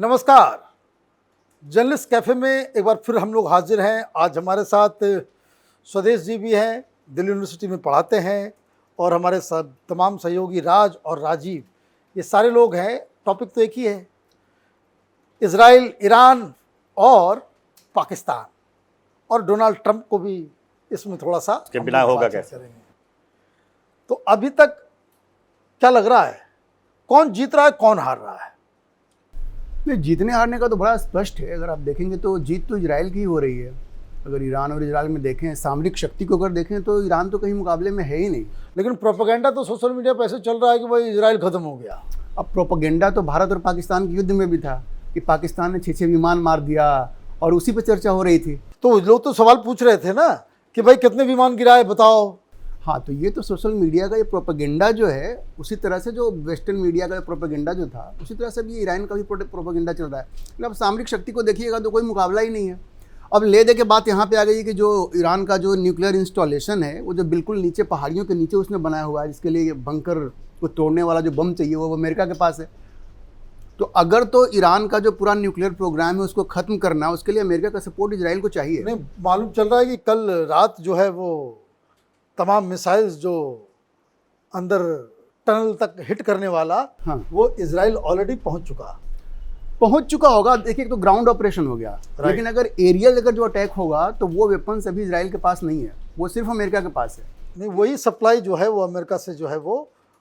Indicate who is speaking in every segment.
Speaker 1: नमस्कार। Journalist cafe में एक बार फिर हम लोग हाजिर हैं। आज हमारे साथ स्वदेश जी भी हैं, दिल्ली यूनिवर्सिटी में पढ़ाते हैं, और हमारे सब तमाम सहयोगी राज और राजीव, ये सारे लोग हैं। टॉपिक तो एक ही है, इजराइल, ईरान और पाकिस्तान, और डोनाल्ड ट्रंप को भी इसमें थोड़ा सा
Speaker 2: के बिना होगा कैसे।
Speaker 1: करेंगे। तो अभी तक क्या लग रहा है, कौन जीत रहा है, कौन हार रहा है?
Speaker 3: नहीं, जीतने हारने का तो बड़ा स्पष्ट है। अगर आप देखेंगे तो जीत तो इजराइल की ही हो रही है। अगर ईरान और इजराइल में देखें, सामरिक शक्ति को अगर देखें तो ईरान तो कहीं मुकाबले में है ही नहीं।
Speaker 1: लेकिन प्रोपेगेंडा तो सोशल मीडिया पे ऐसे चल रहा है कि भाई इजराइल खत्म हो गया।
Speaker 3: अब प्रोपेगेंडा तो भारत और पाकिस्तान के युद्ध में भी था कि पाकिस्तान ने 6 विमान मार दिया, और उसी पर चर्चा हो रही थी।
Speaker 1: तो लोग तो सवाल पूछ रहे थे ना कि भाई कितने विमान गिराए बताओ।
Speaker 3: हाँ, तो ये तो सोशल मीडिया का ये प्रोपेगेंडा जो है, उसी तरह से जो वेस्टर्न मीडिया का प्रोपेगेंडा जो था, उसी तरह से भी ईरान का भी प्रोपेगेंडा चल रहा है। मतलब सामरिक शक्ति को देखिएगा तो कोई मुकाबला ही नहीं है। अब ले दे के बात यहाँ पे आ गई कि जो ईरान का जो न्यूक्लियर इंस्टॉलेशन है, वो जो बिल्कुल नीचे पहाड़ियों के नीचे उसने बनाया हुआ है, जिसके लिए बंकर को तोड़ने वाला जो बम चाहिए वो अमेरिका के पास है। तो अगर तो ईरान का जो पूरा न्यूक्लियर प्रोग्राम है उसको ख़त्म करना है, उसके लिए अमेरिका का सपोर्ट इजराइल को चाहिए।
Speaker 1: नहीं, मालूम चल रहा है कि कल रात जो है वो तमाम मिसाइल्स जो अंदर टनल तक हिट करने वाला,
Speaker 3: हाँ,
Speaker 1: वो इजराइल ऑलरेडी पहुंच चुका
Speaker 3: होगा। देखिए, तो ग्राउंड ऑपरेशन हो गया, लेकिन अगर एरियल जो अटैक होगा तो वो वेपन्स अभी इजराइल के पास नहीं है, वो सिर्फ अमेरिका के पास है।
Speaker 1: नहीं, वही सप्लाई जो है वो अमेरिका से जो है वो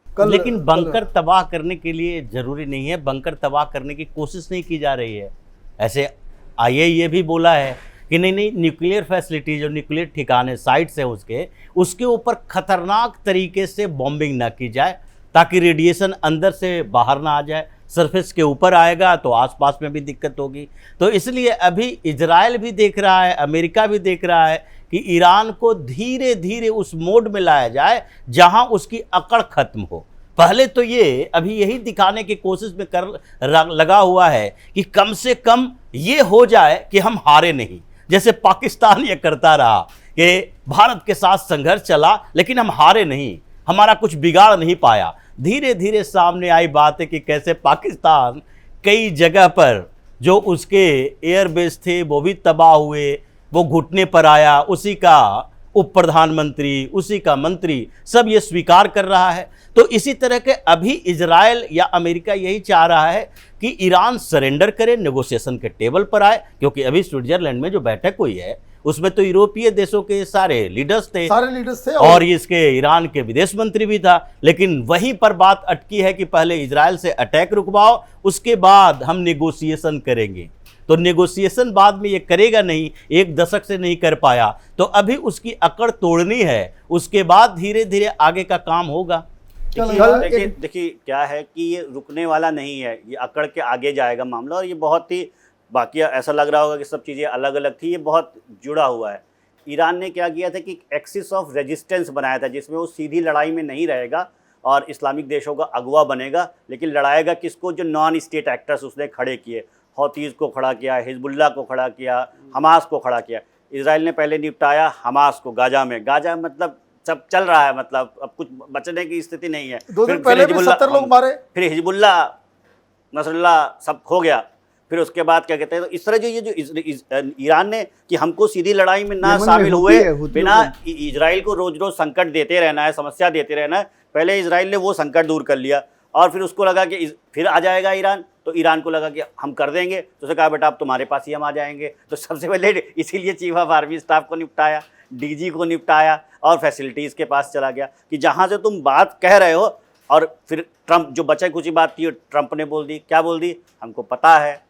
Speaker 1: कल।
Speaker 2: लेकिन बंकर तबाह करने के लिए जरूरी नहीं है, बंकर तबाह करने की कोशिश नहीं की जा रही है। ऐसे आईएईए भी बोला है कि नहीं, न्यूक्लियर फैसिलिटी जो न्यूक्लियर ठिकाने साइट्स है उसके ऊपर खतरनाक तरीके से बॉम्बिंग ना की जाए, ताकि रेडिएशन अंदर से बाहर ना आ जाए। सरफेस के ऊपर आएगा तो आसपास में भी दिक्कत होगी। तो इसलिए अभी इजराइल भी देख रहा है, अमेरिका भी देख रहा है कि ईरान को धीरे धीरे उस मोड में लाया जाए जहां उसकी अकड़ खत्म हो। पहले तो ये अभी यही दिखाने की कोशिश में लगा हुआ है कि कम से कम ये हो जाए कि हम हारे नहीं। जैसे पाकिस्तान ये करता रहा कि भारत के साथ संघर्ष चला लेकिन हम हारे नहीं, हमारा कुछ बिगाड़ नहीं पाया। धीरे धीरे सामने आई बात है कि कैसे पाकिस्तान कई जगह पर जो उसके एयरबेस थे वो भी तबाह हुए, वो घुटने पर आया, उसी का उप प्रधानमंत्री, उसी का मंत्री सब ये स्वीकार कर रहा है। तो इसी तरह के अभी इजराइल या अमेरिका यही चाह रहा है कि ईरान सरेंडर करे, नेगोशिएशन के टेबल पर आए, क्योंकि अभी स्विट्जरलैंड में जो बैठक हुई है उसमें तो यूरोपीय देशों के सारे लीडर्स थे और इसके ईरान के विदेश मंत्री भी था। लेकिन वहीं पर बात अटकी है कि पहले इजराइल से अटैक रुकवाओ, उसके बाद हम नेगोशिएशन करेंगे। तो नेगोशिएशन बाद में ये करेगा नहीं, 1 दशक से नहीं कर पाया, तो अभी उसकी अकड़ तोड़नी है, उसके बाद धीरे धीरे आगे का काम होगा।
Speaker 4: देखिए क्या है कि ये रुकने वाला नहीं है, ये अकड़ के आगे जाएगा मामला। और ये बहुत ही, बाकी ऐसा लग रहा होगा कि सब चीज़ें अलग अलग थी, ये बहुत जुड़ा हुआ है। ईरान ने क्या किया था कि एक्सिस ऑफ रेजिस्टेंस बनाया था, जिसमें वो सीधी लड़ाई में नहीं रहेगा और इस्लामिक देशों का अगुवा बनेगा, लेकिन लड़ाएगा किसको? जो नॉन स्टेट एक्टर्स उसने खड़े किए। हौतीज़ को खड़ा किया, हिजबुल्लाह को खड़ा किया, हमास को खड़ा किया। इजराइल ने पहले निपटाया हमास को गाजा में। गाजा मतलब सब चल रहा है, मतलब अब कुछ बचने की स्थिति नहीं है।
Speaker 1: 2 दिन पहले भी 70 लोग मारे,
Speaker 4: फिर हिजबुल्लाह, नसरुल्लाह सब हो गया। फिर उसके बाद क्या कहते हैं, तो इस तरह जो ईरान ने कि हमको सीधी लड़ाई में ना शामिल हुए, बिना इजराइल को रोज रोज संकट देते रहना है, समस्या देते रहना है। पहले इजराइल ने वो संकट दूर कर लिया, और फिर उसको लगा कि फिर आ जाएगा ईरान, तो ईरान को लगा कि हम कर देंगे, तो उसने कहा बेटा अब तुम्हारे पास ही हम आ जाएंगे। तो सबसे पहले इसीलिए चीफ ऑफ आर्मी स्टाफ को निपटाया, डीजी को निपटाया, और फैसिलिटीज़ के पास चला गया कि जहाँ से तुम बात कह रहे हो। और फिर ट्रंप, जो बचा कुछ ही बात थी, ट्रंप ने बोल दी, क्या बोल दी? हमको पता है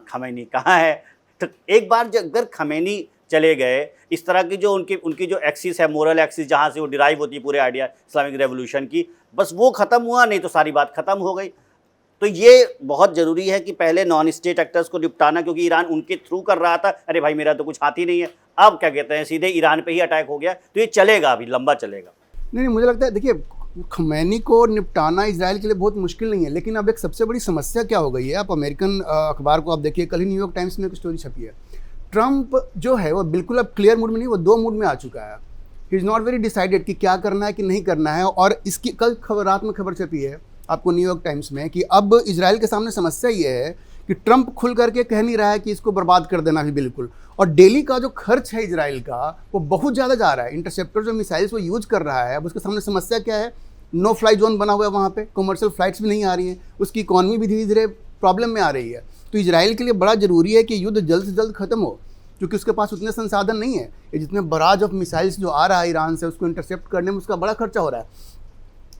Speaker 4: खमैनी कहाँ है। तो एक बार अगर खमैनी चले गए, इस तरह की जो उनकी जो एक्सिस है, मोरल एक्सिस, जहाँ से वो डिराइव होती है पूरे आइडिया इस्लामिक रेवोल्यूशन की, बस वो ख़त्म हुआ, नहीं तो सारी बात ख़त्म हो गई। तो ये बहुत ज़रूरी है कि पहले नॉन स्टेट एक्टर्स को निपटाना, क्योंकि ईरान उनके थ्रू कर रहा था। अरे भाई मेरा तो कुछ हाथ ही नहीं है, अब क्या कहते हैं सीधे ईरान पे ही अटैक हो गया, तो ये चलेगा, अभी लंबा चलेगा।
Speaker 3: नहीं, मुझे लगता है, देखिए, खमैनी को निपटाना इजराइल के लिए बहुत मुश्किल नहीं है। लेकिन अब एक सबसे बड़ी समस्या क्या हो गई है, आप अमेरिकन अखबार को आप देखिए, कल ही न्यूयॉर्क टाइम्स में एक स्टोरी छपी है। ट्रंप जो है वो बिल्कुल अब क्लियर मूड में नहीं, वो 2 मूड में आ चुका है। He is not very decided कि क्या करना है कि नहीं करना है। और इसकी कल रात में खबर छपी है आपको न्यूयॉर्क टाइम्स में कि अब इजराइल के सामने समस्या ये है कि ट्रंप खुल करके कह नहीं रहा है कि इसको बर्बाद कर देना भी बिल्कुल। और डेली का जो खर्च है इजराइल का वो बहुत ज़्यादा जा रहा है। इंटरसेप्टर जो मिसाइल्स वो यूज कर रहा है, अब उसके सामने समस्या क्या है, नो फ्लाई जोन बना हुआ है वहाँ पे, कमर्शियल फ्लाइट्स भी नहीं आ रही हैं, उसकी इकॉनमी भी धीरे धीरे प्रॉब्लम में आ रही है। तो इजराइल के लिए बड़ा ज़रूरी है कि युद्ध जल्द से जल्द खत्म हो, क्योंकि उसके पास उतने संसाधन नहीं है। ये जितने बराज ऑफ मिसाइल्स जो आ रहा है ईरान से, उसको इंटरसेप्ट करने में उसका बड़ा खर्चा हो रहा है।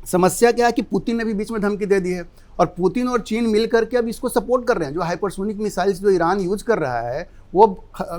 Speaker 3: समस्या क्या है कि पुतिन ने भी बीच में धमकी दे दी है, और पुतिन और चीन मिल करके अब इसको सपोर्ट कर रहे हैं। जो हाइपरसोनिक मिसाइल्स जो ईरान यूज कर रहा है, वो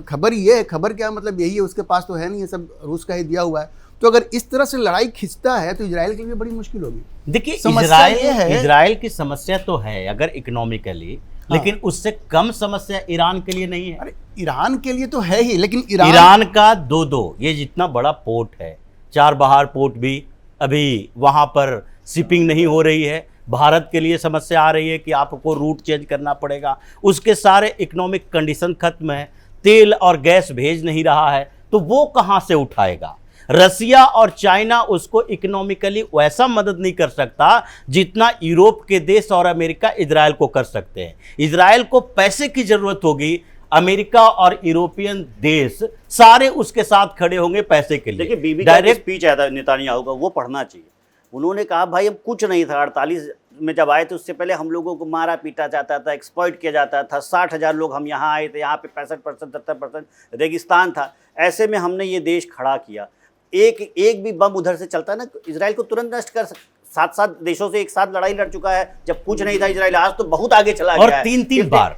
Speaker 3: खबर ये है, खबर क्या मतलब यही है, उसके पास तो है नहीं, ये सब रूस का ही दिया हुआ है। तो अगर इस तरह से लड़ाई खिंचता है तो इजराइल के लिए बड़ी मुश्किल होगी।
Speaker 2: देखिए,
Speaker 3: इजराइल
Speaker 2: इजराइल की समस्या तो है अगर इकोनॉमिकली, लेकिन उससे कम समस्या ईरान के लिए नहीं है।
Speaker 3: अरे ईरान के लिए तो है ही, लेकिन
Speaker 2: ईरान का दो ये जितना बड़ा पोर्ट है, चाबहार पोर्ट भी अभी वहां पर शिपिंग नहीं हो रही है। भारत के लिए समस्या आ रही है कि आपको रूट चेंज करना पड़ेगा, उसके सारे इकोनॉमिक कंडीशन खत्म है, तेल और गैस भेज नहीं रहा है, तो वो कहां से उठाएगा। रसिया और चाइना उसको इकोनॉमिकली वैसा मदद नहीं कर सकता जितना यूरोप के देश और अमेरिका इजराइल को कर सकते हैं। इजराइल को पैसे की जरूरत होगी, अमेरिका और यूरोपियन देश सारे उसके साथ खड़े होंगे पैसे के लिए।
Speaker 4: देखिए, बीबी का स्पीच आया था नेतान्याहू का, वो पढ़ना चाहिए। उन्होंने कहा भाई अब कुछ नहीं था, 48 में जब आए तो उससे पहले हम लोगों को मारा पीटा जाता था, एक्सप्लॉइट किया जाता था, 60,000 लोग हम यहाँ आए थे, यहाँ पे 65% 70% रेगिस्तान था, ऐसे में हमने ये देश खड़ा किया। एक भी बम उधर से चलता है ना, इजराइल को तुरंत नष्ट कर 7 देशों से एक साथ लड़ाई लड़ चुका है, जब कुछ नहीं था इजराइल, आज तो बहुत आगे चला गया है।
Speaker 2: और तीन बार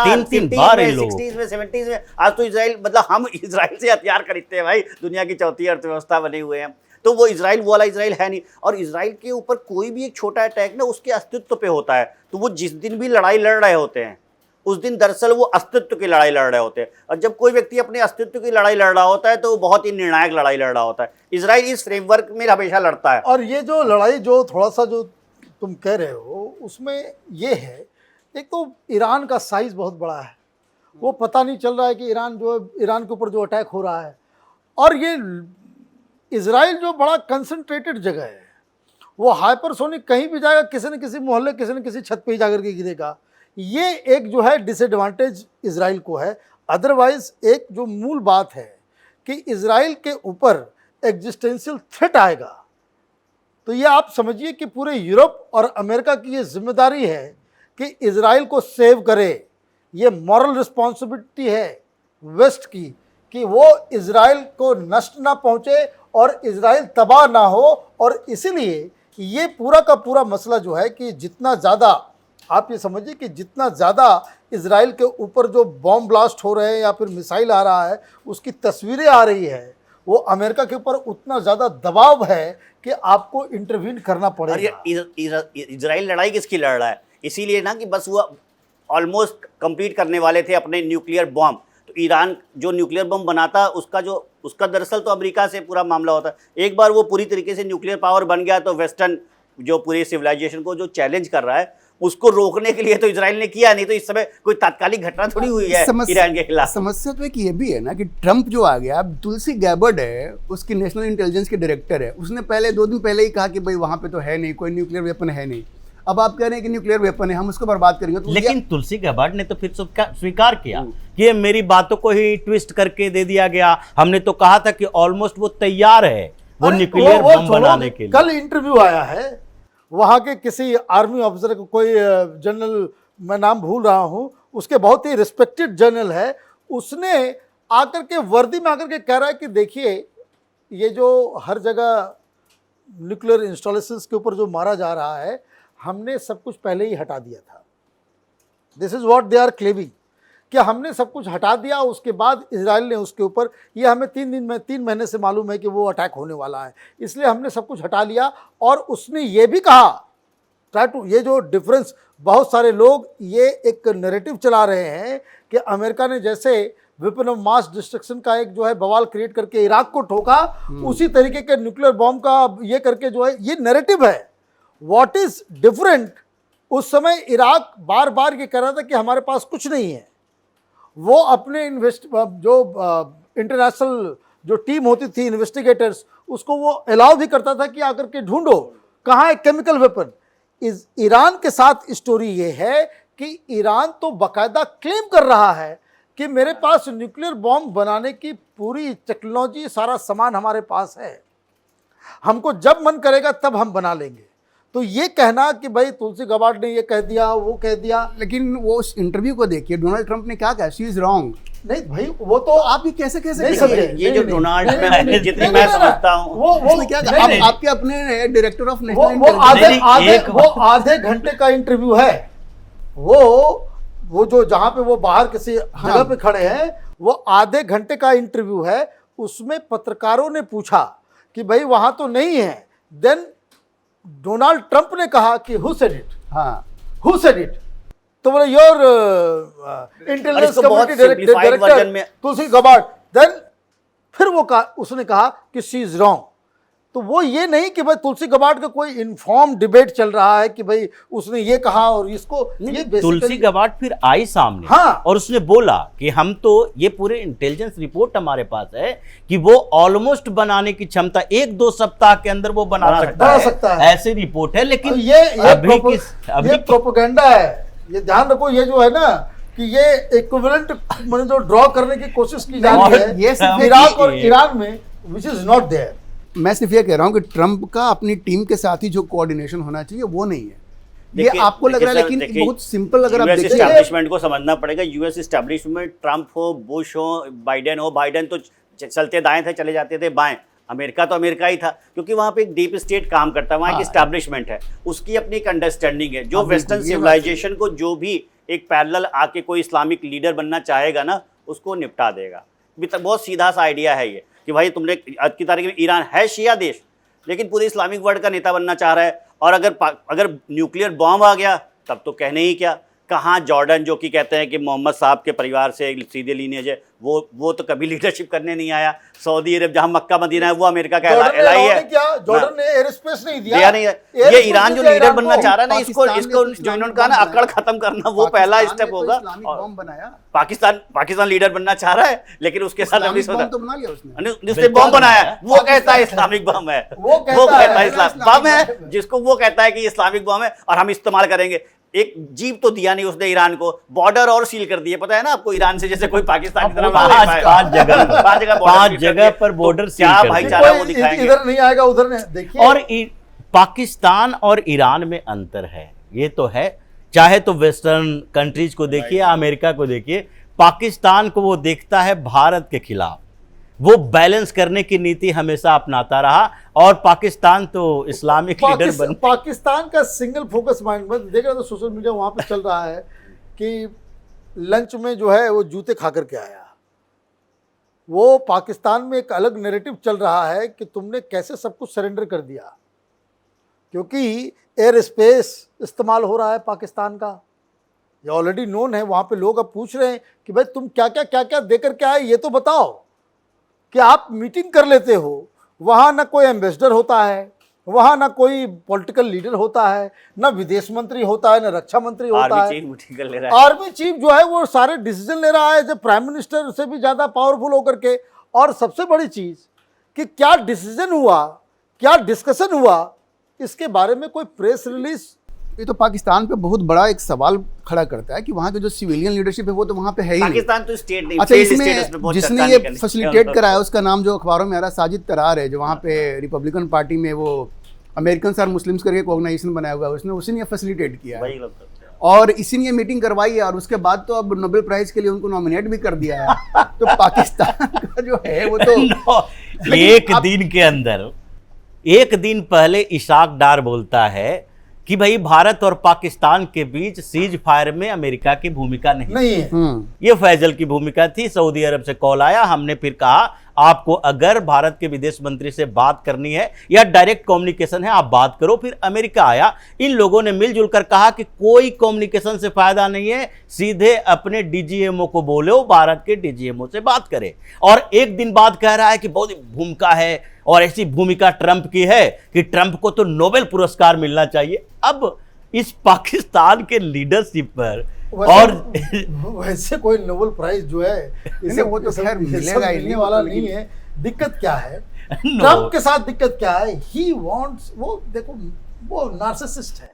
Speaker 4: 60s में 70s में, आज तो इजराइल, मतलब हम इजराइल से हथियार खरीदते हैं भाई, दुनिया की चौथी अर्थव्यवस्था बने हुए हैं। तो वो इजराइल वाला इजराइल है नहीं, और इजराइल के ऊपर कोई भी एक छोटा अटैक ना उसके अस्तित्व पे होता है। तो वो जिस दिन भी लड़ाई लड़ रहे होते हैं उस दिन दरअसल वो अस्तित्व की लड़ाई लड़ रहे होते हैं, और जब कोई व्यक्ति अपने अस्तित्व की लड़ाई लड़ रहा होता है तो वो बहुत ही निर्णायक लड़ाई लड़ रहा होता है। इजराइल इस फ्रेमवर्क में हमेशा लड़ता है।
Speaker 1: और ये जो लड़ाई जो थोड़ा सा जो तुम कह रहे हो उसमें ये है, एक तो ईरान का साइज बहुत बड़ा है, वो पता नहीं चल रहा है कि ईरान के ऊपर जो अटैक हो रहा है, और ये इजराइल जो बड़ा कंसंट्रेटेड जगह है, वो हाइपरसोनिक कहीं भी जाएगा, किसी न किसी मोहल्ले, किसी न किसी छत पे ही जाकर के गिरेगा। ये एक जो है डिसएडवांटेज इजराइल को है। अदरवाइज एक जो मूल बात है कि इजराइल के ऊपर एग्जिस्टेंशियल थ्रेट आएगा, तो ये आप समझिए कि पूरे यूरोप और अमेरिका की ये जिम्मेदारी है कि इजराइल को सेव करे। ये मॉरल रिस्पॉन्सिबिलिटी है वेस्ट की कि वो इजराइल को नष्ट ना पहुंचे और इजराइल तबाह ना हो। और इसीलिए ये पूरा का पूरा मसला जो है कि जितना ज़्यादा आप ये समझिए कि जितना ज़्यादा इजराइल के ऊपर जो बॉम्ब ब्लास्ट हो रहे हैं या फिर मिसाइल आ रहा है, उसकी तस्वीरें आ रही है, वो अमेरिका के ऊपर उतना ज़्यादा दबाव है कि आपको इंटरवीन करना पड़ेगा।
Speaker 4: इजराइल लड़ाई किसकी लड़ रहा है? इसीलिए ना कि बस वो ऑलमोस्ट कंप्लीट करने वाले थे अपने न्यूक्लियर बॉम्ब। तो ईरान जो न्यूक्लियर बम बनाता उसका दरअसल तो अमेरिका से पूरा मामला होता है। एक बार वो पूरी तरीके से न्यूक्लियर पावर बन गया तो वेस्टर्न जो पूरे सिविलाइजेशन को जो चैलेंज कर रहा है उसको रोकने के लिए तो इजराइल ने किया नहीं। तो इस समय कोई तात्कालिक घटना थोड़ी हुई है ईरान के खिलाफ।
Speaker 3: समस्या तो एक ये भी है ना कि ट्रंप जो आ गया, अब तुलसी गैबर्ड है उसकी नेशनल इंटेलिजेंस के डायरेक्टर है, उसने पहले 2 दिन पहले ही कहा कि भाई वहाँ पे तो है नहीं, कोई न्यूक्लियर वेपन है नहीं। अब आप कह रहे हैं कि न्यूक्लियर वेपन है, हम उसको बर्बाद करेंगे। तो
Speaker 2: लेकिन तुलसी गैबार्ड ने तो फिर स्वीकार किया कि ये मेरी बातों को ही ट्विस्ट करके दे दिया गया। हमने तो कहा था कि ऑलमोस्ट वो तैयार है वो न्यूक्लियर बम बनाने के लिए।
Speaker 1: कल इंटरव्यू आया है वहाँ के किसी आर्मी ऑफिसर को, कोई जनरल, मैं नाम भूल रहा हूँ, उसके बहुत ही रिस्पेक्टेड जनरल है, उसने आकर के वर्दी में आकर के कह रहा है कि देखिए ये जो हर जगह न्यूक्लियर इंस्टॉलेशंस के ऊपर जो मारा जा रहा है, हमने सब कुछ पहले ही हटा दिया था। This is what they are claiming कि हमने सब कुछ हटा दिया, उसके बाद इजराइल ने उसके ऊपर, ये हमें 3 महीने से मालूम है कि वो अटैक होने वाला है, इसलिए हमने सब कुछ हटा लिया। और उसने ये भी कहा, ये जो डिफरेंस, बहुत सारे लोग ये एक नैरेटिव चला रहे हैं कि अमेरिका ने जैसे वेपन ऑफ मास डिस्ट्रक्शन का एक जो है बवाल क्रिएट करके इराक को ठोका, उसी तरीके के न्यूक्लियर बॉम्ब का ये करके जो है ये नैरेटिव है। व्हाट इज डिफरेंट, उस समय इराक बार बार ये कह रहा था कि हमारे पास कुछ नहीं है। वो अपने जो इंटरनेशनल जो टीम होती थी इन्वेस्टिगेटर्स, उसको वो अलाउ भी करता था कि आकर के ढूंढो कहाँ है केमिकल वेपन। ईरान के साथ स्टोरी ये है कि ईरान तो बाकायदा क्लेम कर रहा है कि मेरे पास न्यूक्लियर बॉम्ब बनाने की पूरी टेक्नोलॉजी, सारा सामान हमारे पास है, हमको जब मन करेगा तब हम बना लेंगे। तो ये कहना कि भाई तुलसी गबार्ड ने ये कह दिया, वो कह दिया,
Speaker 3: लेकिन वो उस इंटरव्यू को देखिए, डोनाल्ड ट्रंप ने क्या कहा, शी इज रॉन्ग।
Speaker 1: नहीं भाई वो तो
Speaker 3: आप ही कैसे
Speaker 1: नहीं समझे।
Speaker 4: ये जो डोनाल्ड में जितनी मैं समझता हूँ
Speaker 3: उसने क्या कहा, आपके अपने डायरेक्टर ऑफ नेशनल
Speaker 1: वो आधे घंटे का इंटरव्यू है। वो जो जहां पे वो बाहर किसी जगह पे खड़े हैं, वो आधे घंटे का इंटरव्यू है। उसमें पत्रकारों ने पूछा कि भाई वहां तो नहीं है, देन डोनाल्ड ट्रंप ने कहा कि who said it, who said it, तो बोले your intelligence community director Tulsi Gabbard. Then फिर वो कहा, उसने कहा कि शी इज रॉन्ग। तो वो ये नहीं कि भाई तुलसी गबार्ड का कोई इन्फॉर्म डिबेट चल रहा है कि भाई उसने ये कहा और इसको ये
Speaker 2: तुलसी गबार्ड फिर आई सामने,
Speaker 1: हाँ,
Speaker 2: और उसने बोला कि हम तो ये पूरे इंटेलिजेंस रिपोर्ट हमारे पास है कि वो ऑलमोस्ट बनाने की क्षमता 1-2 सप्ताह के अंदर वो बना सकता है, ऐसी रिपोर्ट है। लेकिन
Speaker 1: ये प्रोपेगेंडा है, ये ध्यान रखो। ये जो है ना कि ये इक्विवेलेंट मतलब जो ड्रॉ करने की कोशिश की जा रही है ये इराक और ईरान में, विच इज नॉट देयर।
Speaker 3: मैं सिर्फ ये कह रहा हूँ कि ट्रंप का अपनी टीम के साथ ही जो कोऑर्डिनेशन होना चाहिए वो नहीं है। ये आपको लग रहा है, लेकिन बहुत सिंपल अगर आप
Speaker 4: देखिए एस्टैब्लिशमेंट को समझना पड़ेगा। यूएस एस्टैब्लिशमेंट, ट्रंप हो, बुश हो, बाइडेन हो, बाइडेन तो चलते दाएं थे, चले जाते थे बाएं। अमेरिका तो अमेरिका ही था, क्योंकि वहाँ पे एक डीप स्टेट काम करता है, वहाँ एक एस्टैब्लिशमेंट है, उसकी अपनी एक अंडरस्टैंडिंग है। जो वेस्टर्न सिविलाइजेशन को जो भी एक पैरेलल आके कोई इस्लामिक लीडर बनना चाहेगा ना, उसको निपटा देगा। बहुत सीधा सा आइडिया है ये कि भाई तुमने आज की तारीख में ईरान है शिया देश, लेकिन पूरे इस्लामिक वर्ल्ड का नेता बनना चाह रहा है। और अगर न्यूक्लियर बॉम्ब आ गया तब तो कहने ही क्या। कहाँ जॉर्डन, जो कि कहते हैं कि मोहम्मद साहब के परिवार से सीधे लीनेज है, वो तो कभी लीडरशिप करने नहीं आया। सौदी अरब, जहाँ मक्का मदीना है, वो अमेरिका का एलाई है।
Speaker 1: जॉर्डन ने एयर स्पेस नहीं
Speaker 4: दिया नहीं है। ये ईरान जो लीडर बनना चाह रहा है ना, इसको जो इन्होंने कहा ना अकड़ खत्म करना, वो पहला स्टेप होगा। पाकिस्तान लीडर बनना चाह रहा है, लेकिन उसके साथ उसने बॉम्ब बनाया, वो कहता है इस्लामिक बम है, वो कहता है इस्लामिक बम है, जिसको वो कहता है कि इस्लामिक बम है और हम इस्तेमाल करेंगे। एक जीप तो दिया नहीं उसने ईरान को, बॉर्डर और सील कर दिए। पता है ना आपको, ईरान से जैसे कोई पाकिस्तान की तरफ
Speaker 2: 5 जगह पर बॉर्डर सील
Speaker 4: क्या भाईचारा वो दिखाएंगे।
Speaker 1: इधर नहीं आएगा उधर नहीं। देखिए,
Speaker 2: और पाकिस्तान और ईरान में अंतर है, ये तो है। चाहे तो वेस्टर्न कंट्रीज को देखिए, अमेरिका को देखिए, पाकिस्तान को वो देखता है भारत के खिलाफ, वो बैलेंस करने की नीति हमेशा अपनाता रहा। और पाकिस्तान तो इस्लामिक लीडर बन,
Speaker 1: पाकिस्तान का सिंगल फोकस माइंड में देख रहा तो सोशल मीडिया वहाँ पे चल रहा है कि लंच में जो है वो जूते खा करके आया। वो पाकिस्तान में एक अलग नैरेटिव चल रहा है कि तुमने कैसे सब कुछ सरेंडर कर दिया, क्योंकि एयर स्पेस इस्तेमाल हो रहा है पाकिस्तान का, ये ऑलरेडी नोन है। वहाँ पे लोग अब पूछ रहे हैं कि भाई तुम क्या क्या दे करके आए, ये तो बताओ। कि आप मीटिंग कर लेते हो, वहाँ ना कोई एम्बेसडर होता है, वहाँ ना कोई पॉलिटिकल लीडर होता है, ना विदेश मंत्री होता है, ना रक्षा मंत्री होता है। आर्मी चीफ जो है वो सारे डिसीजन ले रहा है, जब प्राइम मिनिस्टर से भी ज़्यादा पावरफुल होकर के। और सबसे बड़ी चीज़ कि क्या डिसीजन हुआ, क्या डिस्कशन हुआ, इसके बारे में कोई प्रेस रिलीज।
Speaker 3: ये तो पाकिस्तान पे बहुत बड़ा एक सवाल खड़ा करता है कि वहाँ के जो सिविलियन लीडरशिप है वो तो वहाँ पे है ही नहीं।
Speaker 4: पाकिस्तान तो स्टेट नहीं।
Speaker 3: अच्छा, इसमें जिसने ये फैसिलिटेट कराया उसका नाम जो अखबारों में आ रहा है साजिद तरार है, जो वहाँ पे रिपब्लिकन पार्टी में वो अमेरिकन और मुस्लिम्स करके एक ऑर्गेनाइजेशन बनाया हुआ है, उसने उसी ने फैसिलिटेट किया है और इसी ने ये मीटिंग करवाई है। और उसके बाद तो अब नोबेल प्राइज के लिए उनको नॉमिनेट भी कर दिया है। तो पाकिस्तान का जो है वो तो
Speaker 2: एक दिन पहले इशाक डार बोलता है कि भाई भारत और पाकिस्तान के बीच सीज फायर में अमेरिका की भूमिका नहीं है। ये फैजल की भूमिका थी। सऊदी अरब से कॉल आया, हमने फिर कहा आपको अगर भारत के विदेश मंत्री से बात करनी है या डायरेक्ट कम्युनिकेशन है आप बात करो। फिर अमेरिका आया, इन लोगों ने मिलजुल कर कहा कि कोई कम्युनिकेशन से फायदा नहीं है, सीधे अपने डीजीएमओ को बोलो, भारत के डीजीएमओ से बात करे। और एक दिन बाद कह रहा है कि बहुत भूमिका है, और ऐसी भूमिका ट्रंप की है कि ट्रंप को तो नोबेल पुरस्कार मिलना चाहिए। अब इस पाकिस्तान के लीडरशिप पर और
Speaker 1: वैसे कोई नोबेल प्राइज जो है इसे वो तो खैर मिलने वाला नहीं है। दिक्कत क्या है ट्रंप के साथ, दिक्कत क्या है, ही वांट्स, वो देखो वो नार्सिसिस्ट है,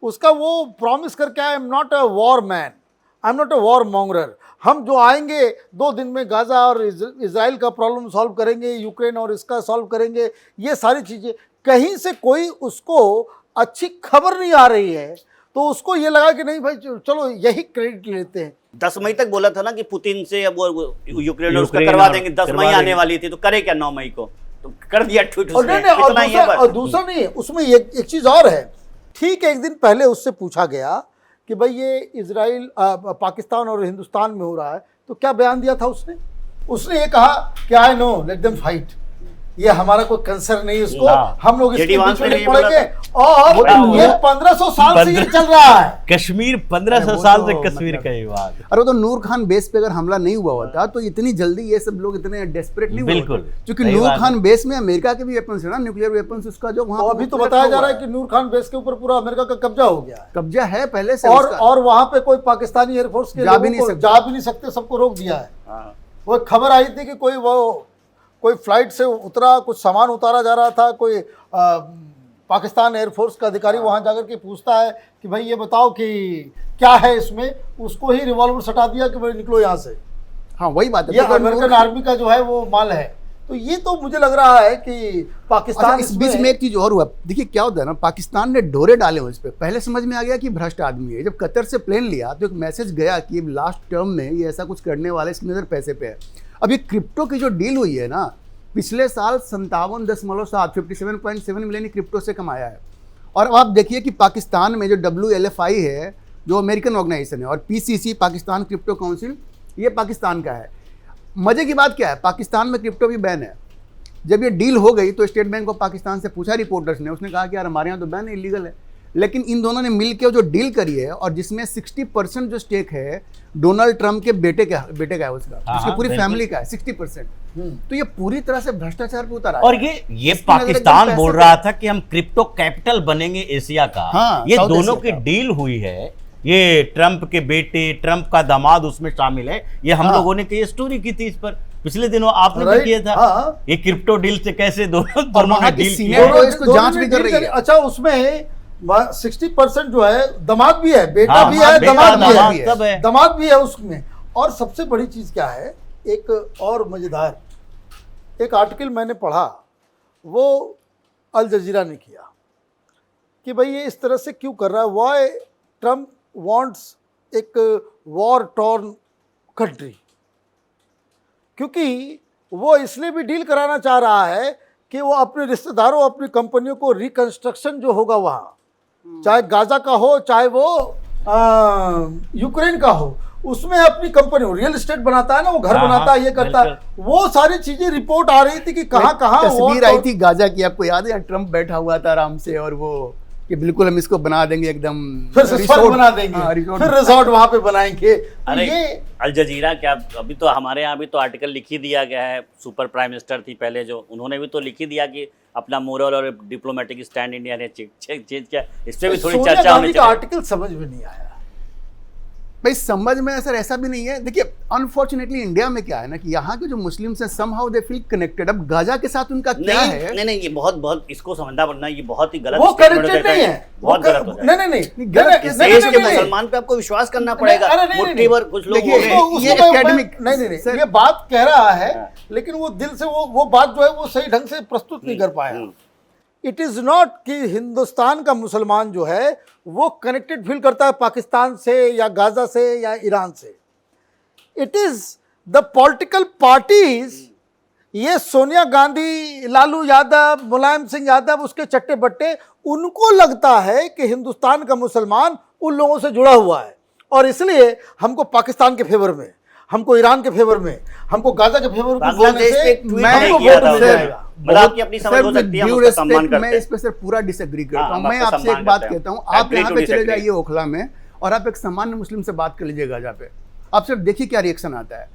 Speaker 1: उसका वो प्रॉमिस करके I am not a war man, I am not a war monger. हम जो आएंगे 2 दिन में गाज़ा और इजराइल का प्रॉब्लम सॉल्व करेंगे, यूक्रेन और इसका सॉल्व करेंगे, ये सारी चीज़ें। कहीं से कोई उसको अच्छी खबर नहीं आ रही है तो उसको ये लगा कि नहीं भाई चलो यही क्रेडिट लेते हैं।
Speaker 4: 10 मई तक बोला था ना कि पुतिन से अब वो यूक्रेन और उसका
Speaker 2: यूक्रेन
Speaker 4: करवा
Speaker 2: और
Speaker 4: देंगे, 10
Speaker 2: करवा
Speaker 4: मई आने
Speaker 2: देंगे।
Speaker 4: वाली थी तो करे क्या 9 मई को, तो कर दिया ट्वीट
Speaker 1: और
Speaker 4: उसने,
Speaker 1: नहीं, नहीं,
Speaker 4: इतना ही है
Speaker 1: और
Speaker 4: बस।
Speaker 1: दूसरा नहीं, उसमें एक चीज़ और है। ठीक एक दिन पहले उससे पूछा गया कि भाई ये इजराइल पाकिस्तान और हिंदुस्तान में हो रहा है, तो क्या बयान दिया था उसने ये कहा कि I know let them fight, ये हमारा कोई कंसर्न नहीं उसको,
Speaker 2: हाँ।
Speaker 1: हम लोग इसके
Speaker 4: जेडी
Speaker 1: बीच
Speaker 4: वांस
Speaker 1: में
Speaker 4: ने
Speaker 1: नहीं
Speaker 4: ये बोला
Speaker 1: पड़ेंगे।
Speaker 4: था।
Speaker 1: और
Speaker 2: वो तो
Speaker 1: ये
Speaker 2: वो-
Speaker 1: 1500 साल से ये चल रहा है।
Speaker 2: कश्मीर 1500
Speaker 3: वो
Speaker 2: साल
Speaker 3: तो
Speaker 2: से कश्मीर
Speaker 3: मतलब-
Speaker 2: का विवाद।
Speaker 3: अरे वो तो नूर खान बेस पे अगर हमला नहीं हुआ होता तो इतनी जल्दी ये सब लोग इतने डेस्परेट नहीं हुए
Speaker 2: बिल्कुल,
Speaker 3: होते। क्योंकि
Speaker 2: सही
Speaker 3: नूर
Speaker 2: बात
Speaker 3: खान
Speaker 2: है।
Speaker 3: बेस में अमेरिका के भी वेपन्स है ना, न्यूक्लियर वेपन्स, उसका जो वहाँ
Speaker 1: और अभी तो बताया जा रहा है कि नूर खान बेस के ऊपर पूरा अमेरिका का कब्जा हो गया है,
Speaker 3: कब्जा है पहले से
Speaker 1: और
Speaker 3: उसका।
Speaker 1: और वहां पे कोई पाकिस्तानी एयरफोर्स के
Speaker 3: जा भी
Speaker 1: लोगों
Speaker 3: नहीं
Speaker 1: को
Speaker 3: सकते।
Speaker 1: जा भी नहीं सकते, सबको रोक दिया है।
Speaker 4: हाँ।
Speaker 1: वो एक खबर आई थी कि कोई फ्लाइट से उतरा, कुछ सामान उतारा जा रहा था, कोई पाकिस्तान एयरफोर्स का अधिकारी वहां जाकर के पूछता है कि भाई ये बताओ कि क्या है इसमें, उसको ही रिवॉल्वर सटा दिया कि भाई निकलो यहाँ से,
Speaker 3: हाँ वही बात है।
Speaker 1: ये
Speaker 3: तो
Speaker 1: अमेरिकन आर्मी का जो है वो माल है। तो ये तो मुझे लग रहा है कि पाकिस्तान
Speaker 3: अच्छा, इस बीच में एक चीज और हुआ। देखिए क्या होता है ना, पाकिस्तान ने डोरे डाले उस पर, पहले समझ में आ गया कि भ्रष्ट आदमी है। जब कतर से प्लेन लिया तो एक मैसेज गया कि लास्ट टर्म में ये ऐसा कुछ करने वाले, इसकी नजर पैसे पे है। अब ये क्रिप्टो की जो डील हुई है ना, पिछले साल 57.7 57.7 मिलियन क्रिप्टो से कमाया है। और अब आप देखिए कि पाकिस्तान में जो WLFI है, जो अमेरिकन ऑर्गेनाइजेशन है, और PCC पाकिस्तान क्रिप्टो काउंसिल, ये पाकिस्तान का है। मजे की बात क्या है, पाकिस्तान में क्रिप्टो भी बैन है। जब ये डील हो गई तो स्टेट बैंक ऑफ पाकिस्तान से पूछा रिपोर्टर्स ने, उसने कहा कि यार हमारे यहाँ तो बैन है, इलीगल है। लेकिन इन दोनों ने मिलकर जो डील करी है, और जिसमें 60% जो स्टेक है डोनाल्ड ट्रंप के बेटे का है, उसका, उसकी पूरी
Speaker 2: बिल्कुल।
Speaker 3: फैमिली का है 60%। तो ये पूरी तरह से भ्रष्टाचार पे उतारा
Speaker 2: और
Speaker 3: है।
Speaker 2: ये
Speaker 3: इसकी नजर
Speaker 2: पाकिस्तान
Speaker 3: एकदम
Speaker 2: बोल
Speaker 3: पैसे
Speaker 2: रहा
Speaker 3: पे।
Speaker 2: था कि हम क्रिप्टो कैपिटल बनेंगे एशिया का।
Speaker 3: हाँ,
Speaker 2: ये
Speaker 3: साउथ
Speaker 2: दोनों
Speaker 3: एशिया
Speaker 2: की
Speaker 3: का।
Speaker 2: डील हुई है, ये ट्रंप के बेटे, ट्रंप का दामाद उसमें शामिल है। ये हम
Speaker 3: हाँ।
Speaker 2: लोगों ने कई स्टोरी की थी इस पर, पिछले दिनों आपने भी
Speaker 1: Right,
Speaker 2: किया था।
Speaker 1: हाँ।
Speaker 2: ये क्रिप्टो डील से कैसे दोनों
Speaker 3: और
Speaker 2: ने
Speaker 3: वहाँ की
Speaker 2: डील
Speaker 3: सीनियर
Speaker 2: किया।
Speaker 3: तो इसको जांच भी कर रही है।
Speaker 1: अच्छा, उसमें 60% जो है दामाद भी है, बेटा
Speaker 2: हाँ,
Speaker 1: भी
Speaker 2: हाँ,
Speaker 1: है,
Speaker 2: बेटा,
Speaker 1: दामाद भी
Speaker 2: दामाद
Speaker 1: है,
Speaker 2: सब है।
Speaker 1: दामाद भी है उसमें। और सबसे बड़ी चीज़ क्या है, एक और मज़ेदार एक आर्टिकल मैंने पढ़ा, वो अल जजीरा ने किया कि भाई ये इस तरह से क्यों कर रहा है, वाई ट्रम्प वांट्स एक वॉर टॉर्न कंट्री। क्योंकि वो इसलिए भी डील कराना चाह रहा है कि वो अपने रिश्तेदारों, अपनी कंपनियों को रिकंस्ट्रक्शन जो होगा वहाँ, चाहे गाजा का हो, चाहे वो यूक्रेन का हो, उसमें अपनी कंपनी, रियल एस्टेट बनाता है ना, वो घर
Speaker 2: हाँ,
Speaker 1: बनाता है,
Speaker 2: हाँ,
Speaker 1: ये करता है, वो सारी चीजें रिपोर्ट आ रही थी कि कहाँ कहाँ
Speaker 3: तस्वीर आई थी गाजा की, आपको याद है, ट्रम्प बैठा हुआ था आराम से, और वो कि बिल्कुल हम इसको बना देंगे एकदम,
Speaker 1: फिर से स्वर्ग
Speaker 3: रिसोर्ट-
Speaker 1: बना देंगे,
Speaker 3: हाँ, रिसोर्ट।
Speaker 1: फिर रिसोर्ट वहां पे बनाएंगे। तो
Speaker 4: अरे
Speaker 1: ये
Speaker 4: अल जजीरा क्या, अभी तो हमारे यहाँ भी तो आर्टिकल लिख ही दिया गया है। सुपर प्राइम मिनिस्टर थी पहले जो, उन्होंने भी तो लिख ही दिया कि अपना मोरल और डिप्लोमेटिक स्टैंड इंडिया ने चेंज किया। इस पर भी थोड़ी
Speaker 1: सोनिया
Speaker 4: चर्चा होनी
Speaker 1: गांधी का
Speaker 4: चाहिए।
Speaker 1: आर्टिकल समझ में नहीं आया।
Speaker 3: भाई समझ में सर ऐसा भी नहीं है। देखिए अनफॉर्चुनेटली इंडिया में क्या है ना कि यहाँ के जो मुस्लिम्स हैं समहाउ दे फील कनेक्टेड। अब गाजा के साथ उनका क्या है,
Speaker 4: नहीं नहीं, ये बहुत इसको समझना पड़ना, ये बहुत ही गलत
Speaker 1: वो
Speaker 4: statement
Speaker 1: कनेक्टेड
Speaker 4: होता
Speaker 1: नहीं है,
Speaker 4: बहुत गलत होता है।
Speaker 1: नहीं नहीं नहीं
Speaker 3: गलत
Speaker 1: नहीं,
Speaker 3: किस
Speaker 1: नहीं,
Speaker 4: देश
Speaker 1: नहीं,
Speaker 4: के
Speaker 1: नहीं,
Speaker 4: मुसलमान पे आपको विश्वास करना पड़ेगा।
Speaker 1: अरे नहीं,
Speaker 4: मुट्ठी भर कुछ लोग
Speaker 3: देखिए,
Speaker 4: हो गए।
Speaker 1: उसको
Speaker 3: ये
Speaker 1: मैं-
Speaker 3: academic-
Speaker 1: नहीं नहीं नहीं,
Speaker 3: सर-
Speaker 1: ये बात कह रहा है, लेकिन वो दिल से वो बात जो है वो सही ढंग से प्रस्तुत नहीं कर पाया। इट इज नॉट कि हिंदुस्तान का मुसलमान जो है वो कनेक्टेड फील करता है पाकिस्तान से या गाजा से या ईरान से। It is the political parties, ये सोनिया गांधी, लालू यादव, मुलायम सिंह यादव, उसके चट्टे बट्टे, उनको लगता है कि हिंदुस्तान का मुसलमान उन लोगों से जुड़ा हुआ है, और इसलिए हमको पाकिस्तान के फेवर में, हमको ईरान के फेवर में, हमको गाजा के फेवर में बोलने
Speaker 4: बांग्लादेश पे
Speaker 1: से
Speaker 4: एक ट्वीट
Speaker 1: हमको
Speaker 4: किया
Speaker 1: वोट
Speaker 4: था
Speaker 1: मिल
Speaker 4: उन्होंने।
Speaker 1: जाएगा।
Speaker 4: मतलब आपकी अपनी समझ हो सकती है, हम उसका सम्मान करते
Speaker 3: मैं
Speaker 4: हैं।
Speaker 3: इस पे सर पूरा डिसएग्री करता
Speaker 4: हाँ,
Speaker 3: हूँ।
Speaker 4: हम
Speaker 3: मैं
Speaker 4: आपका
Speaker 3: आपसे एक
Speaker 4: सम्मान
Speaker 3: बात
Speaker 4: करते हैं।
Speaker 3: कहता हूँ, आप
Speaker 4: Agree
Speaker 3: यहाँ
Speaker 4: to
Speaker 3: पे चले
Speaker 4: disagree।
Speaker 3: जाइए ओखला में, और आप एक सामान्य मुस्लिम से बात कर लीजिए गाजा पे, आप सिर्फ देखिए क्या रिएक्शन आता है।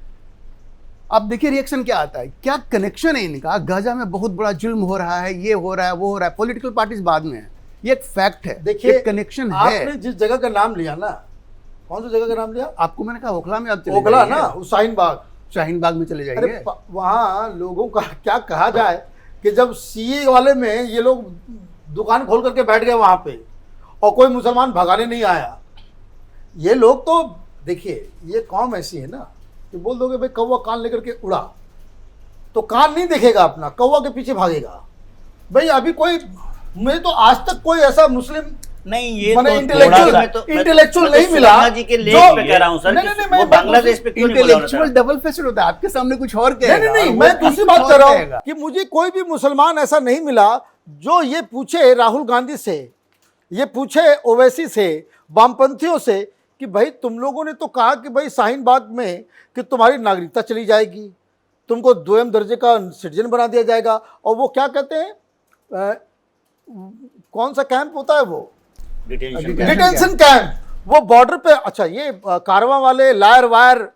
Speaker 3: आप देखिए रिएक्शन क्या आता है, क्या कनेक्शन है इनका। गाजा में बहुत बड़ा जुल्म हो रहा है, ये हो रहा है, वो हो रहा है, पॉलिटिकल पार्टीज बाद में है, ये एक फैक्ट है।
Speaker 1: देखिए
Speaker 3: कनेक्शन
Speaker 1: आपने
Speaker 3: है।
Speaker 1: जिस जगह का नाम लिया ना, कौन सी जगह का नाम लिया?
Speaker 3: आपको मैंने कहा ओखला में आप चले
Speaker 1: ओखला
Speaker 3: जाइए,
Speaker 1: ना, शाहीन बाग।
Speaker 3: शाहीन बाग में चले
Speaker 1: अरे
Speaker 3: जाइए।
Speaker 1: वहाँ लोगों का क्या कहा जाए कि जब सीए वाले में ये लोग दुकान खोल करके बैठ गए वहाँ पे, और कोई मुसलमान भगाने नहीं आया। ये लोग तो देखिए, ये कौम ऐसी है ना कि बोल दोगे भाई कौवा कान लेकर के उड़ा, तो कान नहीं देखेगा अपना, कौवा के पीछे भागेगा। भाई अभी कोई, मुझे तो आज तक कोई ऐसा मुस्लिम
Speaker 2: नहीं, ये
Speaker 1: माने
Speaker 2: तो
Speaker 1: इंटेलेक्चुअल नहीं मिला
Speaker 4: सोनिया जी के लेख पे कह रहा हूं सर।
Speaker 1: नहीं, नहीं,
Speaker 4: वो
Speaker 1: मैं
Speaker 4: बांग्लादेश पे क्यों नहीं बोला
Speaker 3: इंटेलेक्चुअल
Speaker 4: उन्होंने?
Speaker 3: डबल फेस्ड होता है, आपके सामने कुछ और कहेगा।
Speaker 1: नहीं नहीं नहीं,
Speaker 3: और
Speaker 1: मैं
Speaker 3: वो
Speaker 1: दूसरी
Speaker 3: कुछ
Speaker 1: बात
Speaker 3: और
Speaker 1: कर रहा हूँ
Speaker 3: कहेगा।
Speaker 1: कि मुझे कोई भी मुसलमान ऐसा नहीं मिला जो ये पूछे राहुल गांधी से, ये पूछे ओवैसी से, वामपंथियों से कि भाई तुम लोगों ने तो कहा कि भाई शाहीन बाग में कि तुम्हारी नागरिकता चली जाएगी, तुमको 2म दर्जे का सिटीजन बना दिया जाएगा। और वो क्या कहते हैं, कौन सा कैंप होता है वो, डिटेंशन कैंप, वो बॉर्डर पे। अच्छा, ये कारवां वाले, liar wire,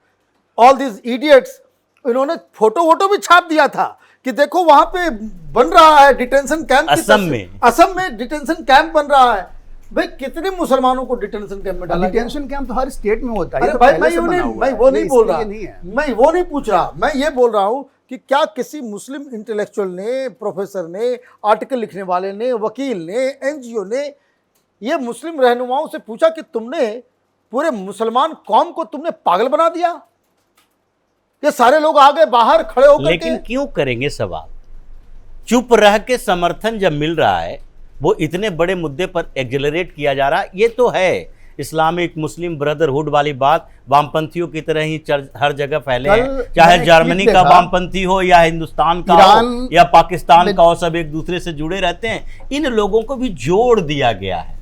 Speaker 1: all this idiots, इन्होंने फोटो वोटो भी छाप दिया था कि देखो वहां पे बन रहा है डिटेंशन कैंप। असम में डिटेंशन कैंप बन रहा है। भाई कितने मुसलमानों को डिटेंशन कैंप में डाला गया?
Speaker 3: डिटेंशन कैंप तो हर स्टेट में होता है।
Speaker 1: अरे भाई मैं वो नहीं बोल रहा, मैं वो नहीं पूछ रहा, मैं ये बोल रहा हूँ कि क्या किसी मुस्लिम इंटेलेक्चुअल ने, प्रोफेसर ने, आर्टिकल लिखने वाले ने, वकील ने, एनजीओ ने ये मुस्लिम रहनुमाओं से पूछा कि तुमने पूरे मुसलमान कौम को तुमने पागल बना दिया? ये सारे लोग आ गए बाहर खड़े होकर।
Speaker 2: लेकिन क्यों करेंगे सवाल? चुप रह के समर्थन जब मिल रहा है, वो इतने बड़े मुद्दे पर एक्सेलरेट किया जा रहा है। ये तो है इस्लामिक मुस्लिम ब्रदरहुड वाली बात वामपंथियों की तरह ही हर जगह फैले हैं, चाहे जर्मनी का वामपंथी हो या हिंदुस्तान का हो या पाकिस्तान का हो, सब एक दूसरे से जुड़े रहते हैं। इन लोगों को भी जोड़ दिया गया है,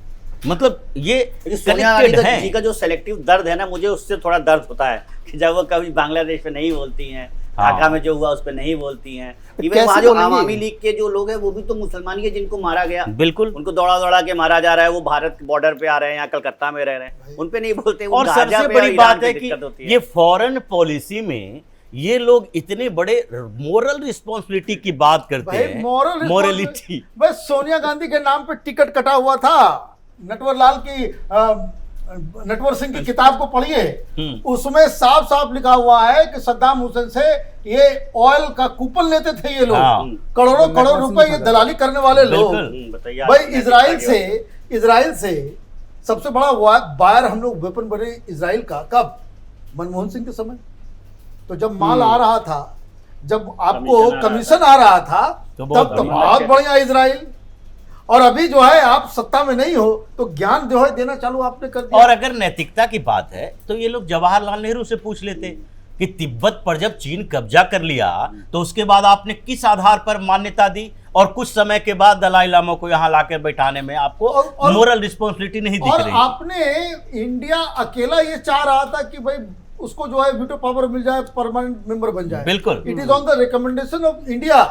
Speaker 2: मतलब ये कनेक्टेड है।
Speaker 4: जी का जो सेलेक्टिव दर्द है ना, मुझे उससे थोड़ा दर्द होता है कि जब वो कभी बांग्लादेश पे नहीं बोलती हैं, ढाका में जो हुआ उस पर नहीं बोलती हैं। इवन वहाँ जो आवामी लीग के जो लोग हैं वो भी तो मुसलमान ही है जिनको मारा गया।
Speaker 2: बिल्कुल,
Speaker 4: उनको दौड़ा दौड़ा के मारा जा रहा है। वो भारत के बॉर्डर पे आ रहे हैं, यहाँ कलकत्ता में रह रहे हैं, उन पे नहीं बोलते।
Speaker 2: और सबसे बड़ी बात है कि ये फॉरेन पॉलिसी में ये लोग इतने बड़े मोरल रिस्पॉन्सिबिलिटी की बात करते हैं। मोरलिटी,
Speaker 1: बस सोनिया गांधी के नाम पे टिकट कटा हुआ था। नटवरलाल की नटवर सिंह की किताब को पढ़िए, उसमें साफ साफ लिखा हुआ है कि सद्दाम हुसैन से ये ऑयल का कूपन लेते थे ये लोग, करोड़ों करोड़ रुपए ये दलाली करने वाले लोग। भाई इजराइल से सबसे बड़ा बायर हम लोग वेपन बने इजराइल का कब? मनमोहन सिंह के समय। तो जब माल आ रहा था, जब आपको कमीशन आ रहा था, तब तो बहुत बढ़िया इजराइल। और अभी जो है आप सत्ता में नहीं हो तो ज्ञान जो है देना चालू आपने कर दिया।
Speaker 2: और अगर नैतिकता की बात है तो ये लोग जवाहरलाल नेहरू से पूछ लेते कि तिब्बत पर जब चीन कब्जा कर लिया तो उसके बाद आपने किस आधार पर मान्यता दी, और कुछ समय के बाद दलाई लामा को यहाँ लाकर बैठाने में आपको मोरल रिस्पॉन्सिबिलिटी नहीं दिख रही।
Speaker 1: आपने इंडिया अकेला ये चाह रहा था कि भाई उसको जो है वीटो पावर मिल जाए, परमानेंट मेंबर बन जाए।
Speaker 2: बिल्कुल,
Speaker 1: it is on the recommendation of India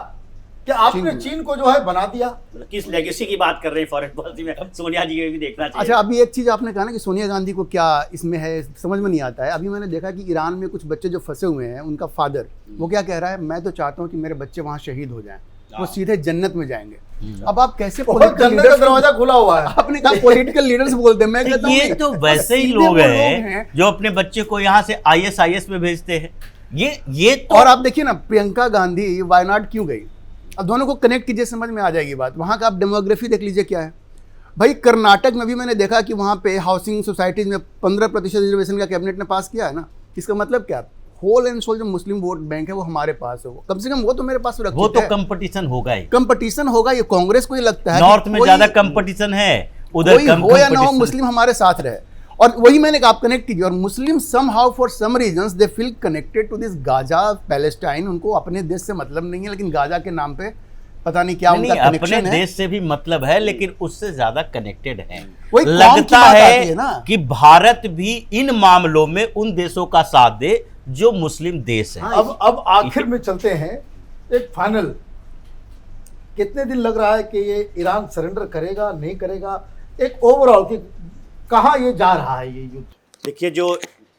Speaker 1: कि आपने चीन को जो है बना दिया।
Speaker 4: किस लेगेसी की बात कर रहे हैं फॉरेन पॉलिसी में? सोनिया जी को भी देखना चाहिए।
Speaker 3: अच्छा, अभी एक चीज आपने कहा ना कि सोनिया गांधी को क्या इसमें है, समझ में नहीं आता है। अभी मैंने देखा कि ईरान में कुछ बच्चे जो फंसे हुए हैं, उनका फादर वो क्या कह रहा है, मैं तो चाहता हूँ कि मेरे बच्चे वहाँ शहीद हो जाएं, वो सीधे जन्नत में जाएंगे। अब आप कैसे
Speaker 1: जन्नत का दरवाजा खुला हुआ है?
Speaker 3: आपने कहा पॉलिटिकल लीडर्स बोलते हैं, मैं कहता हूं
Speaker 2: ये तो वैसे ही लोग हैं जो अपने बच्चे को यहाँ से ISIS में भेजते हैं। ये तो
Speaker 3: और आप देखिए ना, प्रियंका गांधी वायनाड क्यों गई? अब दोनों को कनेक्ट कीजिए, समझ में आ जाएगी बात। वहाँ का आप डेमोग्राफी देख लीजिए क्या है भाई। कर्नाटक में भी मैंने देखा कि वहाँ पे हाउसिंग सोसाइटीज में 15% रिजर्वेशन का कैबिनेट ने पास किया है ना। इसका मतलब क्या? होल एंड सोल जो मुस्लिम वोट बैंक है वो हमारे पास है, वो कम से कम वो तो मेरे पास सुरक्षित है।
Speaker 2: वो तो कंपटीशन होगा ही,
Speaker 3: कंपटीशन होगा। ये कांग्रेस को ये लगता है
Speaker 2: नॉर्थ में ज्यादा कंपटीशन है, उधर कम
Speaker 3: हो या ना हो मुस्लिम हमारे साथ रहे। और वही मैंने कहा, आप कनेक्ट कीजिए। और Muslim somehow for some reasons they feel connected to this Gaza Palestine. उनको अपने देश से मतलब नहीं है, लेकिन गाजा के नाम पे पता नहीं क्या उनका कनेक्शन है।
Speaker 2: अपने देश से भी मतलब है, लेकिन उससे ज्यादा कनेक्टेड है।
Speaker 3: लगता
Speaker 2: है कि भारत भी इन मामलों में उन देशों का साथ दे जो मुस्लिम देश है।
Speaker 1: अब आखिर में चलते हैं एक फाइनल। कितने दिन लग रहा है कि ये ईरान सरेंडर करेगा नहीं करेगा, एक ओवरऑल कि कहाँ ये जा रहा है ये युद्ध?
Speaker 4: देखिए, जो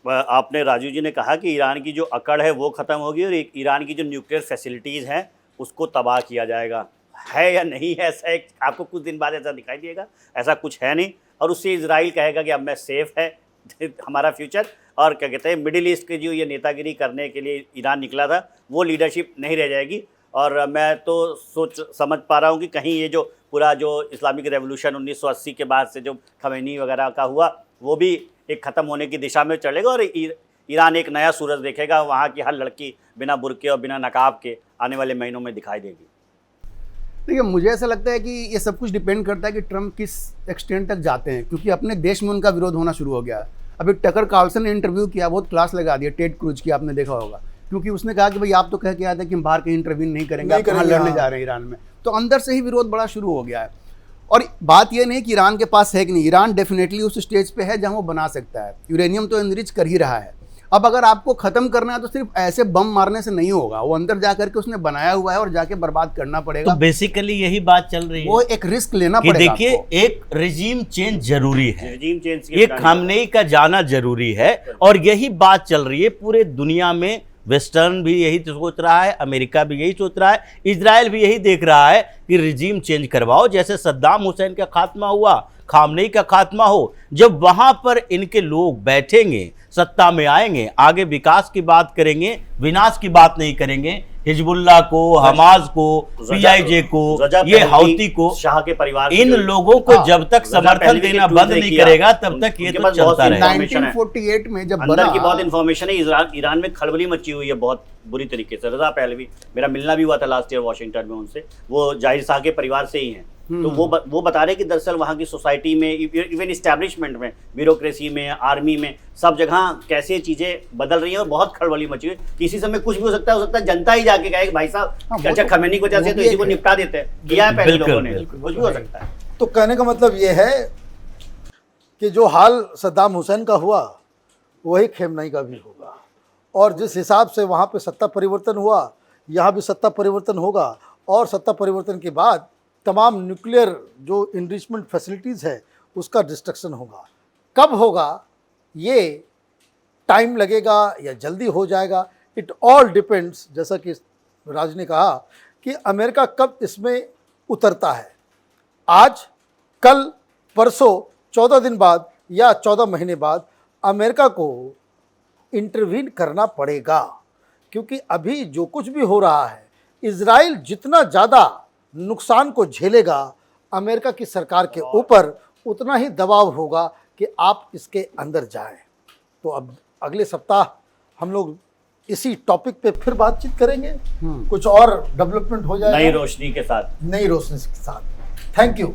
Speaker 4: आपने राजू जी ने कहा कि ईरान की जो अकड़ है वो ख़त्म होगी और ईरान की जो न्यूक्लियर फैसिलिटीज़ हैं उसको तबाह किया जाएगा, है या नहीं है? ऐसा एक आपको कुछ दिन बाद ऐसा दिखाई देगा, ऐसा कुछ है नहीं। और उससे इजराइल कहेगा कि अब मैं सेफ है हमारा फ्यूचर। और क्या कहते हैं, मिडिल ईस्ट की जो ये नेतागिरी करने के लिए ईरान निकला था, वो लीडरशिप नहीं रह जाएगी। और मैं तो सोच समझ पा रहा हूँ कि कहीं ये जो पूरा जो इस्लामिक रेवोल्यूशन 1980 के बाद से जो खमैनी वगैरह का हुआ वो भी एक ख़त्म होने की दिशा में चलेगा और ईरान एक नया सूरज देखेगा। वहाँ की हर लड़की बिना बुर्के और बिना नकाब के आने वाले महीनों में दिखाई देगी।
Speaker 3: देखिए, मुझे ऐसा लगता है कि ये सब कुछ डिपेंड करता है कि ट्रम्प किस एक्सटेंट तक जाते हैं, क्योंकि अपने देश में उनका विरोध होना शुरू हो गया। अभी टकर कार्लसन ने इंटरव्यू किया, बहुत क्लास लगा दिया टेड क्रूज की, आपने देखा होगा, क्योंकि उसने कहा कि भाई आप तो कह के आए थे कि हम बाहर कहीं इंटरव्यू नहीं करेंगे, आप कहाँ लड़ने जा रहे हैं ईरान में। तो अंदर से ही विरोध बड़ा शुरू हो गया है। और बात यह नहीं कि ईरान के पास है कि नहीं, ईरान डेफिनेटली उस स्टेज पे है जहां वो बना सकता है, यूरेनियम तो एनरिच कर ही रहा है। अब अगर आपको खत्म करना है तो सिर्फ ऐसे बम मारने से नहीं होगा, वो अंदर जाकर के उसने बनाया हुआ है और जाके बर्बाद करना पड़ेगा।
Speaker 2: तो बेसिकली यही बात चल रही है,
Speaker 3: वो एक रिस्क लेना
Speaker 2: कि
Speaker 3: पड़ेगा।
Speaker 2: देखिए, एक रिजीम चेंज जरूरी है,
Speaker 4: रेजिम चेंज
Speaker 2: ये खामनेई का जाना जरूरी है, और यही बात चल रही है पूरे दुनिया में। वेस्टर्न भी यही सोच रहा है, अमेरिका भी यही सोच रहा है, इजराइल भी यही देख रहा है कि रिजीम चेंज करवाओ। जैसे सद्दाम हुसैन का खात्मा हुआ, खामनेई का खात्मा हो, जब वहां पर इनके लोग बैठेंगे, सत्ता में आएंगे, आगे विकास की बात करेंगे, विनाश की बात नहीं करेंगे। हिजबुल्लाह को, हमास को, पीआईजे को, ये हौती को,
Speaker 4: शाह के परिवार,
Speaker 2: इन लोगों को जब तक समर्थन देना बंद नहीं करेगा तब तक ये तो चलता रहेगा।
Speaker 3: 1948 में जब
Speaker 4: अंदर की बहुत इन्फॉर्मेशन है। ईरान में खलबली मची हुई है बहुत बुरी तरीके से। रजा पहलवी, मेरा मिलना भी हुआ था लास्ट ईयर वॉशिंगटन में उनसे, वो जाहिर शाह के परिवार से ही हैं। तो वो बता रहे कि दरअसल वहाँ की सोसाइटी में, इवन इस्टेब्लिशमेंट में, ब्यूरोक्रेसी में, आर्मी में, सब जगह कैसे चीज़ें बदल रही हैं और बहुत खलबली मची हुई है। किसी समय कुछ भी हो सकता है जनता ही जाके कहे भाई साहब अच्छा खमैनी को जैसे तो इसी को निपटा देते हैं, किया है पहले लोगों ने, कुछ भी हो सकता है।
Speaker 1: तो कहने का मतलब ये है कि जो हाल सद्दाम हुसैन का हुआ वही खेमनेई का भी होगा, और जिस हिसाब से वहाँ पे सत्ता परिवर्तन हुआ यहाँ भी सत्ता परिवर्तन होगा, और सत्ता परिवर्तन के बाद तमाम न्यूक्लियर जो इनरिचमेंट फैसिलिटीज़ है उसका डिस्ट्रक्शन होगा। कब होगा ये टाइम लगेगा या जल्दी हो जाएगा, इट ऑल डिपेंड्स, जैसा कि राज ने कहा कि अमेरिका कब इसमें उतरता है। आज, कल, परसों, 14 दिन बाद या 14 महीने बाद अमेरिका को इंटरवीन करना पड़ेगा, क्योंकि अभी जो कुछ भी हो रहा है, इजराइल जितना ज़्यादा नुकसान को झेलेगा अमेरिका की सरकार के ऊपर, उतना ही दबाव होगा कि आप इसके अंदर जाएं। तो अब अगले सप्ताह हम लोग इसी टॉपिक पे फिर बातचीत करेंगे, कुछ और डेवलपमेंट हो जाएगा
Speaker 4: नई रोशनी के साथ।
Speaker 1: Thank you.